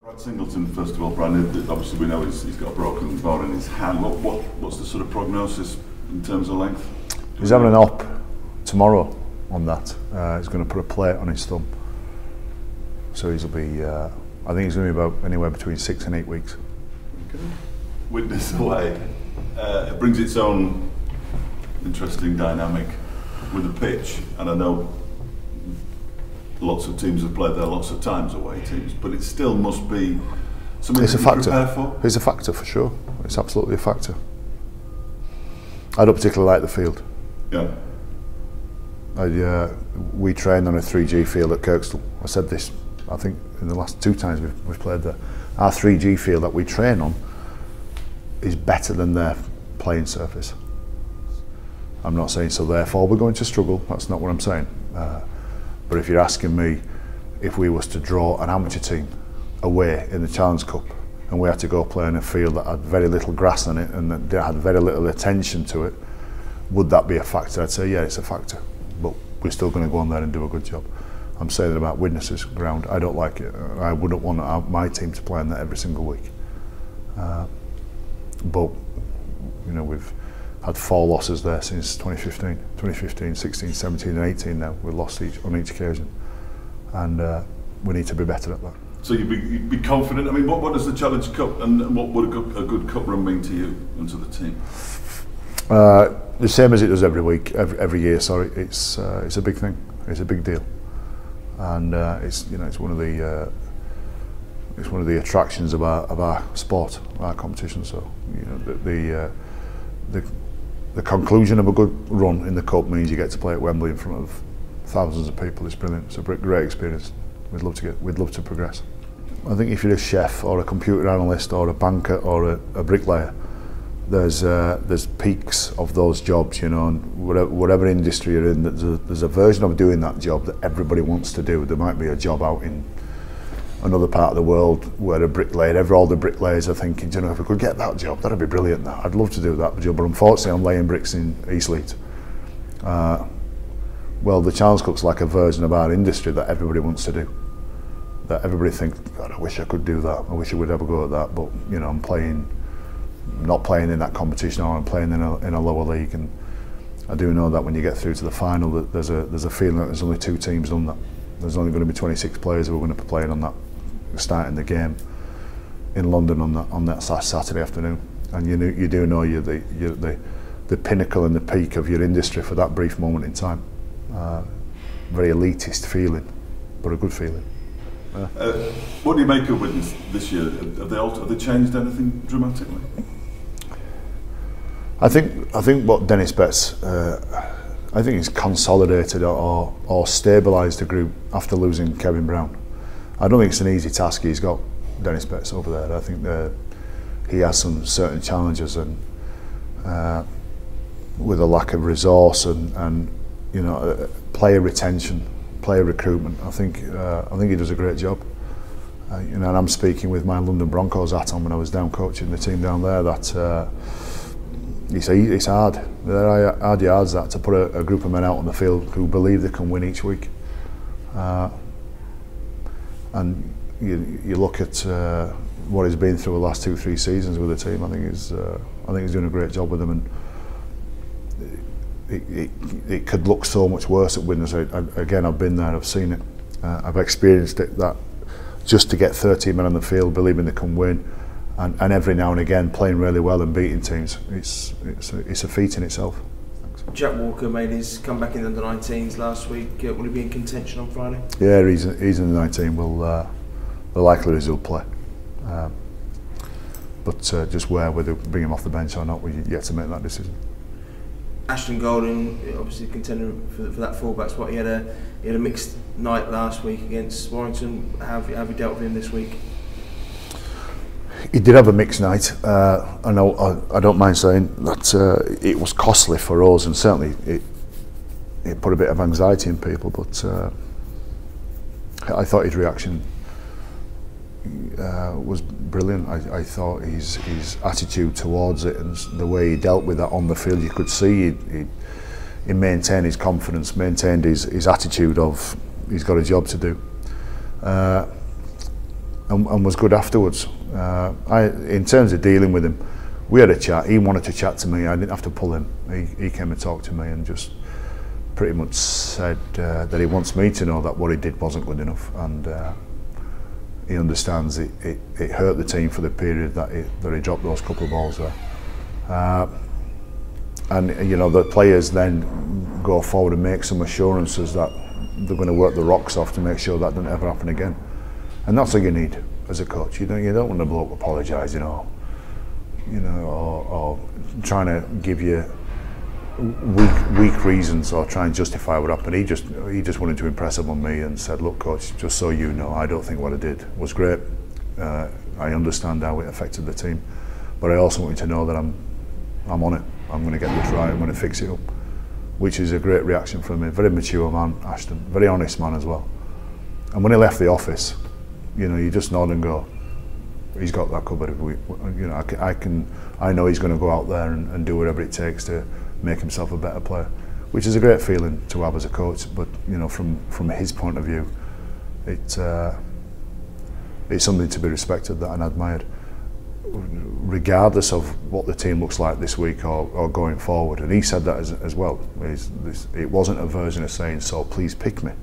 Brad Singleton, first of all, Brian, obviously we know he's got a broken bone in his hand. What's the sort of prognosis in terms of length? He's having an op tomorrow on that. He's going to put a plate on his thumb. So he'll be, I think he's going to be about anywhere between 6 and 8 weeks. Okay. Widnes away. It brings its own interesting dynamic with the pitch, and I know lots of teams have played there lots of times, away teams, but it still must be something to prepare for. It's a factor for sure. It's absolutely a factor. I don't particularly like the field. Yeah. We trained on a 3G field at Kirkstall. I said this, I think, in the last 2 times we've played there. Our 3G field that we train on is better than their playing surface. I'm not saying so therefore we're going to struggle, that's not what I'm saying. But if you're asking me if we was to draw an amateur team away in the Challenge Cup and we had to go play in a field that had very little grass on it and that had very little attention to it, would that be a factor? I'd say yeah, it's a factor, but we're still going to go on there and do a good job. I'm saying about Widnes' ground, I don't like it. I wouldn't want my team to play on that every single week. But you know, we've had 4 losses there since 2015. 2015, 16, 17 and 18 now. We've lost on each occasion. And we need to be better at that. So you'd be confident? I mean, what does the Challenge Cup and what would a good cup run mean to you and to the team? The same as it does every week, every year, sorry. It's a big thing. It's a big deal. And it's one of the attractions of our sport, our competition. So you know the conclusion of a good run in the cup means you get to play at Wembley in front of thousands of people. It's brilliant. It's a great experience. We'd love to progress. I think if you're a chef or a computer analyst or a banker or a bricklayer, there's peaks of those jobs, you know, and whatever industry you're in, there's a version of doing that job that everybody wants to do. There might be a job out in another part of the world where a bricklayer, all the bricklayers are thinking, you know, if we could get that job, that'd be brilliant. I'd love to do that job, but unfortunately I'm laying bricks in East Leeds. Well, the Challenge Cup's like a version of our industry that everybody wants to do. That everybody thinks, God, I wish I could do that. I wish I would have a go at that. But you know, I'm not playing in that competition, or I'm playing in a lower league. And I do know that when you get through to the final, that there's a feeling that there's only 2 teams done that. There's only going to be 26 players who are going to be playing on that, starting the game in London on that Saturday afternoon. And you do know you're the pinnacle and the peak of your industry for that brief moment in time. Very elitist feeling, but a good feeling. What do you make of Widnes this year? Have they changed anything dramatically? I think what Dennis Betts, I think he's consolidated or stabilised the group after losing Kevin Brown. I don't think it's an easy task he's got, Dennis Betts, over there. I think he has some certain challenges, and with a lack of resource and you know, player retention, player recruitment. I think he does a great job. You know, and I'm speaking with my London Broncos hat on when I was down coaching the team down there. That it's hard. They're hard yards that to put a group of men out on the field who believe they can win each week. And you look at what he's been through the last 2-3 seasons with the team. I think he's doing a great job with them, and it could look so much worse at Widnes. Again, I've been there, I've seen it, I've experienced it. That just to get 13 men on the field, believing they can win, and every now and again playing really well and beating teams, it's a feat in itself. Thanks. Jack Walker made his comeback in the under-19s last week. Will he be in contention on Friday? Yeah, he's in the 19. The likelihood is he'll play. But just whether bring him off the bench or not, we're yet to make that decision. Ashton Golding, obviously contender for that fullback spot. He had a mixed night last week against Warrington. How have you dealt with him this week? He did have a mixed night. I don't mind saying that it was costly for us, and certainly it put a bit of anxiety in people. But I thought his reaction was brilliant. I thought his attitude towards it and the way he dealt with that on the field, you could see he maintained his confidence, maintained his attitude of he's got a job to do. and was good afterwards. In terms of dealing with him, we had a chat. He wanted to chat to me. I didn't have to pull him. He came and talked to me and just pretty much said that he wants me to know that what he did wasn't good enough, and he understands it hurt the team for the period that he dropped those couple of balls there. And you know, the players then go forward and make some assurances that they're going to work the rocks off to make sure that doesn't ever happen again. And that's what you need as a coach. You don't want a bloke apologising or trying to give you weak reasons or try and justify what happened. He just wanted to impress upon me and said, look coach, just so you know, I don't think what I did was great. I understand how it affected the team, but I also want you to know that I'm on it. I'm going to get this right, I'm going to fix it up. Which is a great reaction from him. Very mature man, Ashton, very honest man as well. And when he left the office, you know, you just nod and go, he's got that covered. You know, I know he's going to go out there and do whatever it takes to make himself a better player, which is a great feeling to have as a coach. But you know, from his point of view, it's something to be respected that and admired, regardless of what the team looks like this week or going forward. And he said that as well. It wasn't a version of saying, so please pick me.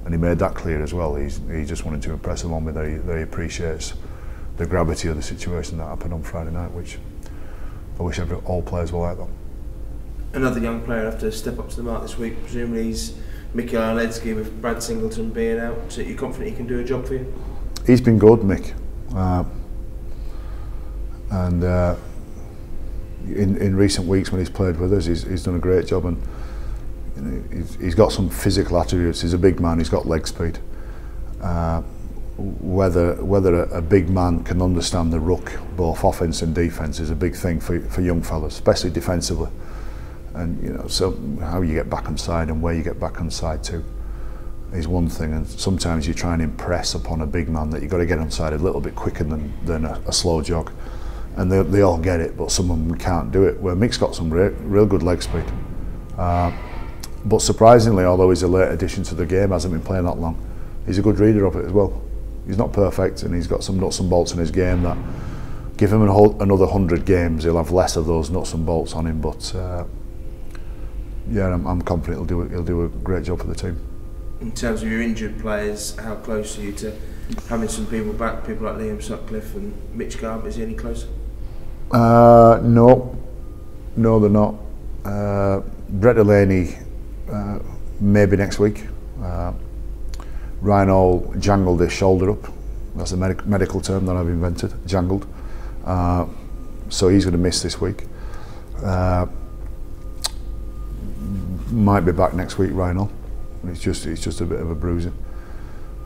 And he made that clear as well. He just wanted to impress upon me that he appreciates the gravity of the situation that happened on Friday night, which I wish all players were like that. Another young player will have to step up to the mark this week. Presumably he's Mikel Arledski, with Brad Singleton being out. So you're confident he can do a job for you? He's been good, Mick. And in recent weeks when he's played with us, he's done a great job, and you know, he's got some physical attributes. He's a big man, he's got leg speed. Whether a big man can understand the ruck, both offence and defence, is a big thing for young fellas, especially defensively. And you know, so how you get back on side and where you get back on side to is one thing, and sometimes you try and impress upon a big man that you've got to get on side a little bit quicker than a slow jog. And they all get it, but some of them can't do it. Where Mick's got some real good leg speed. But surprisingly, although he's a late addition to the game, hasn't been playing that long, he's a good reader of it as well. He's not perfect, and he's got some nuts and bolts in his game that give him another 100 games, he'll have less of those nuts and bolts on him. But yeah, I'm confident he'll do a great job for the team. In terms of your injured players, how close are you to having some people back, people like Liam Sutcliffe and Mitch Garb? Is he any closer? No, they're not. Brett Delaney, maybe next week. Rhino jangled his shoulder up. That's a medical term that I've invented, jangled. So he's going to miss this week. Might be back next week, Rhino. It's just a bit of a bruising.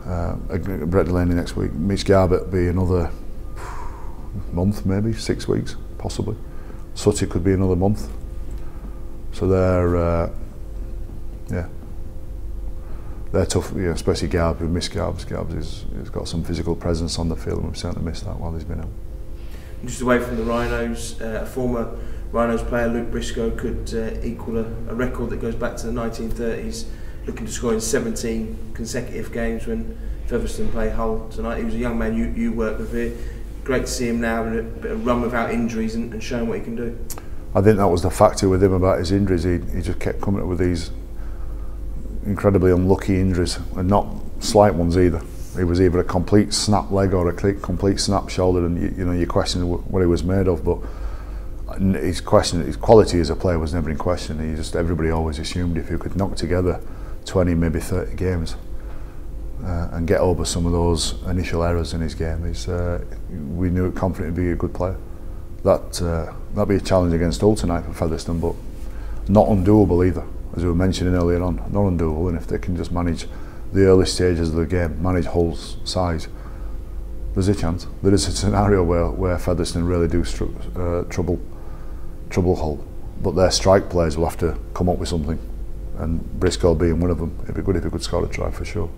Brett Delaney next week. Mitch Garbutt be another month, maybe 6 weeks, possibly. Sutty could be another month. So they're tough, you know, especially Garb, who missed Garbs. Garbs has got some physical presence on the field, and we've certainly missed that while he's been out. Just away from the Rhinos, a former Rhinos player, Luke Briscoe, could equal a record that goes back to the 1930s, looking to score in 17 consecutive games when Featherstone play Hull tonight. He was a young man you worked with here. Great to see him now in a bit of run without injuries and showing what he can do. I think that was the factor with him about his injuries. He just kept coming up with these incredibly unlucky injuries, and not slight ones either. It was either a complete snap leg or a complete snap shoulder, and you question what he was made of. But his quality as a player was never in question. Everybody always assumed if he could knock together 20, maybe 30 games and get over some of those initial errors in his game, we knew confident he'd be a good player. That'd be a challenge against Hull tonight for Featherstone, but not undoable either, as we were mentioning earlier on. Not undoable, and if they can just manage the early stages of the game, manage Hull's size, there's a chance. There is a scenario where Featherstone really do trouble Hull, but their strike players will have to come up with something, and Briscoe being one of them. It'd be good if he could score a try for sure.